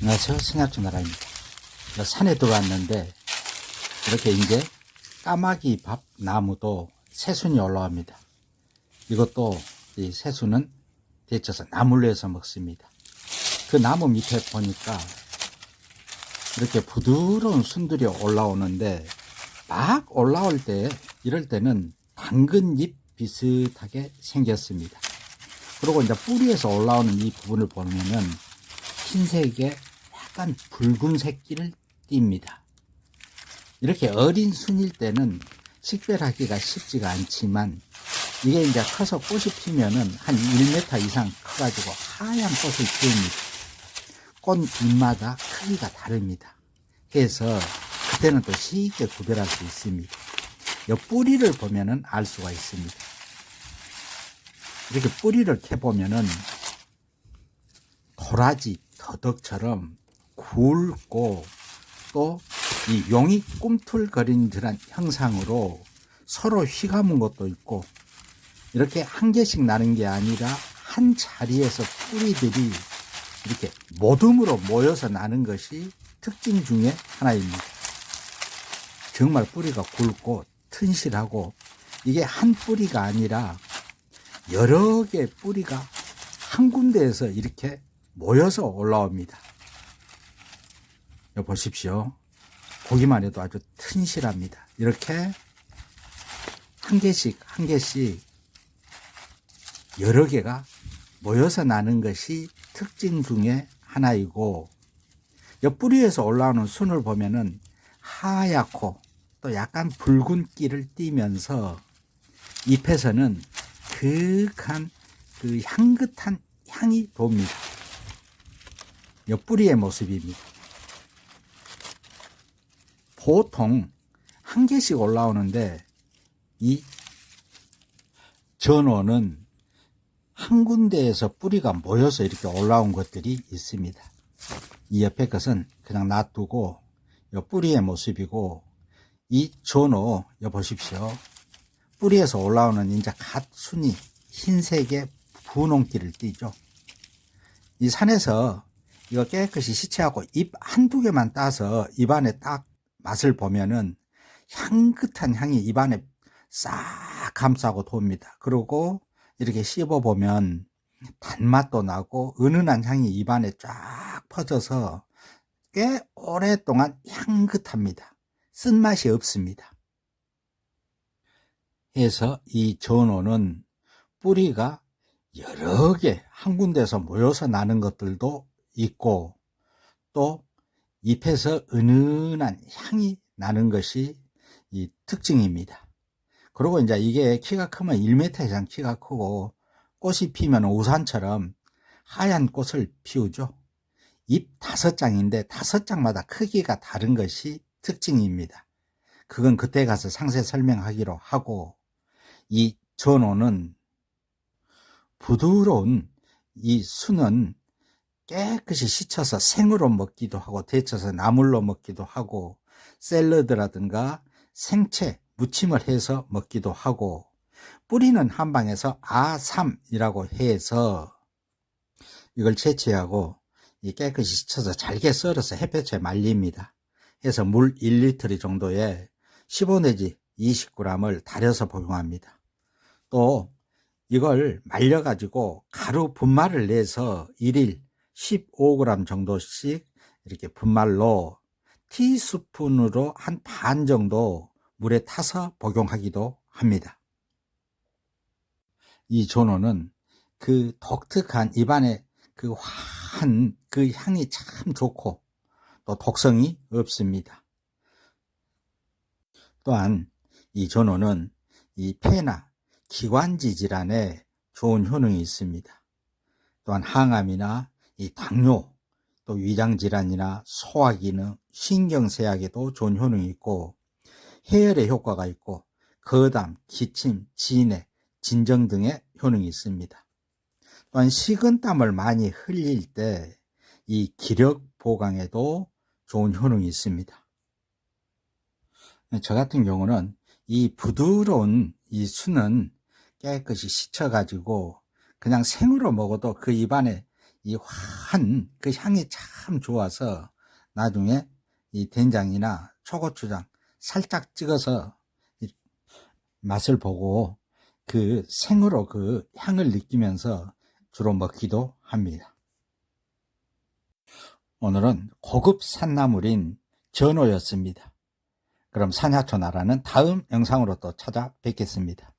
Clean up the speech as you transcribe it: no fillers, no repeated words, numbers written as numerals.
안녕하세요. 생약주나라입니다. 산에 들어왔는데 이렇게 이제 까마귀 밥 나무도 새순이 올라옵니다. 이것도 이 새순은 데쳐서 나물로 해서 먹습니다. 그 나무 밑에 보니까 이렇게 부드러운 순들이 올라오는데 막 올라올 때 이럴 때는 당근잎 비슷하게 생겼습니다. 그리고 이제 뿌리에서 올라오는 이 부분을 보면은 흰색의 약간 붉은색기를 띱니다. 이렇게 어린 순일 때는 식별하기가 쉽지가 않지만 이게 이제 커서 꽃이 피면은 한 1m 이상 커가지고 하얀 꽃을 피웁니다. 꽃 잎마다 크기가 다릅니다. 그래서 그때는 또 쉽게 구별할 수 있습니다. 이 뿌리를 보면은 알 수가 있습니다. 이렇게 뿌리를 캐보면은 도라지, 더덕처럼 굵고 또 이 용이 꿈틀거리는 듯한 형상으로 서로 휘감은 것도 있고 이렇게 한 개씩 나는 게 아니라 한 자리에서 뿌리들이 이렇게 모듬으로 모여서 나는 것이 특징 중에 하나입니다. 정말 뿌리가 굵고 튼실하고 이게 한 뿌리가 아니라 여러 개의 뿌리가 한 군데에서 이렇게 모여서 올라옵니다. 여기 보십시오. 보기만 해도 아주 튼실합니다. 이렇게 한 개씩 한 개씩 여러 개가 모여서 나는 것이 특징 중에 하나이고 이 뿌리에서 올라오는 순을 보면은 하얗고 또 약간 붉은기를 띠면서 잎에서는 그윽한 그 향긋한 향이 돕니다. 이 뿌리의 모습입니다. 보통 한 개씩 올라오는데 이 전원은 한 군데에서 뿌리가 모여서 이렇게 올라온 것들이 있습니다. 이 옆에 것은 그냥 놔두고 이 뿌리의 모습이고 이 전호 여기 보십시오. 뿌리에서 올라오는 이제 갓 순이 흰색의 분홍기를 띠죠. 이 산에서 이거 깨끗이 시체하고 잎 한두 개만 따서 입안에 딱 맛을 보면은 향긋한 향이 입안에 싹 감싸고 돕니다. 그리고 이렇게 씹어보면 단맛도 나고 은은한 향이 입안에 쫙 퍼져서 꽤 오랫동안 향긋합니다. 쓴맛이 없습니다. 그래서 이 전호는 뿌리가 여러 개 한 군데서 모여서 나는 것들도 있고 또 잎에서 은은한 향이 나는 것이 이 특징입니다. 그리고 이제 이게 키가 크면 1m 이상 키가 크고 꽃이 피면 우산처럼 하얀 꽃을 피우죠. 잎 5장인데 5장마다 크기가 다른 것이 특징입니다. 그건 그때 가서 상세 설명하기로 하고 이 전호는 부드러운 이 순은 깨끗이 씻어서 생으로 먹기도 하고 데쳐서 나물로 먹기도 하고 샐러드라든가 생채 무침을 해서 먹기도 하고 뿌리는 한방에서 아삼이라고 해서 이걸 채취하고 깨끗이 씻어서 잘게 썰어서 햇볕에 말립니다. 해서 물 1리터 정도에 15 내지 20g을 달여서 복용합니다. 또 이걸 말려가지고 가루 분말을 내서 1일 15g 정도씩 이렇게 분말로 티스푼으로 한 반 정도 물에 타서 복용하기도 합니다. 이 전호는 그 독특한 입안에 그 화한 그 향이 참 좋고 또 독성이 없습니다. 또한 이 전호는 이 폐나 기관지 질환에 좋은 효능이 있습니다. 또한 항암이나 이 당뇨, 또 위장질환이나 소화기능, 신경쇠약에도 좋은 효능이 있고 해열에 효과가 있고 거담, 기침, 진해, 진정 등의 효능이 있습니다. 또한 식은땀을 많이 흘릴 때 이 기력 보강에도 좋은 효능이 있습니다. 저 같은 경우는 이 부드러운 이 순은 깨끗이 씻어가지고 그냥 생으로 먹어도 그 입안에 이 화한 그 향이 참 참 좋아서 나중에 이 된장이나 초고추장 살짝 찍어서 맛을 보고 그 생으로 그 향을 느끼면서 주로 먹기도 합니다. 오늘은 고급 산나물인 전어였습니다. 그럼 산야초나라는 다음 영상으로 또 찾아뵙겠습니다.